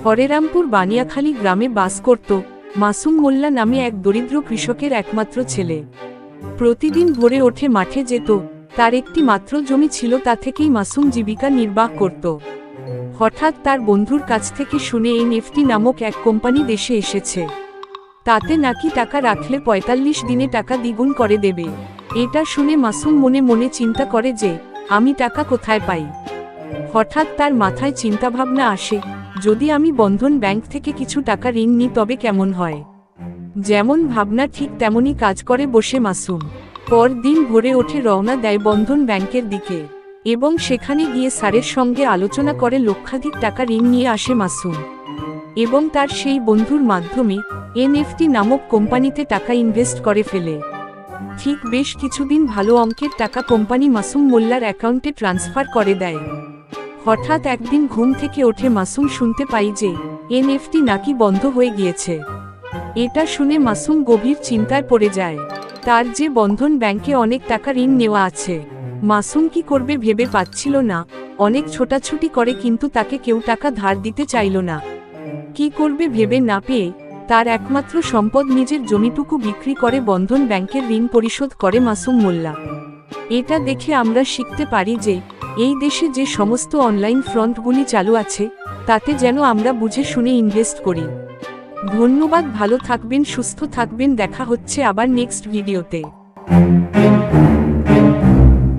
হরেরামপুর বানিয়াখালী গ্রামে বাস করত মাসুম মোল্লা নামে এক দরিদ্র কৃষকের একমাত্র ছেলে। প্রতিদিন ভোরে ওঠে মাঠে যেত, তার একটি মাত্র জমি ছিল, তা থেকেই মাসুম জীবিকা নির্বাহ করত। হঠাৎ তার বন্ধুর কাছ থেকে শুনে এনএফটি নামক এক কোম্পানি দেশে এসেছে, তাতে নাকি টাকা রাখলে ৪৫ দিনে টাকা দ্বিগুণ করে দেবে। এটা শুনে মাসুম মনে মনে চিন্তা করে যে আমি টাকা কোথায় পাই। হঠাৎ তার মাথায় চিন্তাভাবনা আসে, যদি আমি বন্ধন ব্যাংক থেকে কিছু টাকা ঋণ নিই তবে কেমন হয়। যেমন ভাবনা ঠিক তেমনই কাজ করে বসে মাসুম। পরদিন ভোরে ওঠে রওনা দেয় বন্ধন ব্যাংকের দিকে এবং সেখানে গিয়ে স্যারের সঙ্গে আলোচনা করে লক্ষাধিক টাকা ঋণ নিয়ে আসে মাসুম এবং তার সেই বন্ধুর মাধ্যমে এনএফটি নামক কোম্পানিতে টাকা ইনভেস্ট করে ফেলে। ঠিক বেশ কিছুদিন ভালো অঙ্কের টাকা কোম্পানি মাসুম মোল্লার অ্যাকাউন্টে ট্রান্সফার করে দেয়। হঠাৎ একদিন ঘুম থেকে ওঠে মাসুম শুনতে পাই যে এনএফটি নাকি বন্ধ হয়ে গিয়েছে। এটা শুনে মাসুম গভীর চিন্তায় পড়ে যায়। তার যে বন্ধন ব্যাংকে অনেক টাকা ঋণ নেওয়া আছে, মাসুম কি করবে ভেবে পাচ্ছিল না। অনেক ছোটাছুটি করে কিন্তু তাকে কেউ টাকা ধার দিতে চাইল না। কি করবে ভেবে না পেয়ে তার একমাত্র সম্পদ নিজের জমিটুকু বিক্রি করে বন্ধন ব্যাংকের ঋণ পরিশোধ করে মাসুম মোল্লা। এটা দেখে আমরা শিখতে পারি যে এই দেশে যে সমস্ত অনলাইন ফ্রন্টগুলি চালু আছে তাতে যেন আমরা বুঝে শুনে ইনভেস্ট করি। ধন্যবাদ, ভালো থাকবেন, সুস্থ থাকবেন, দেখা হচ্ছে আবার নেক্সট ভিডিওতে।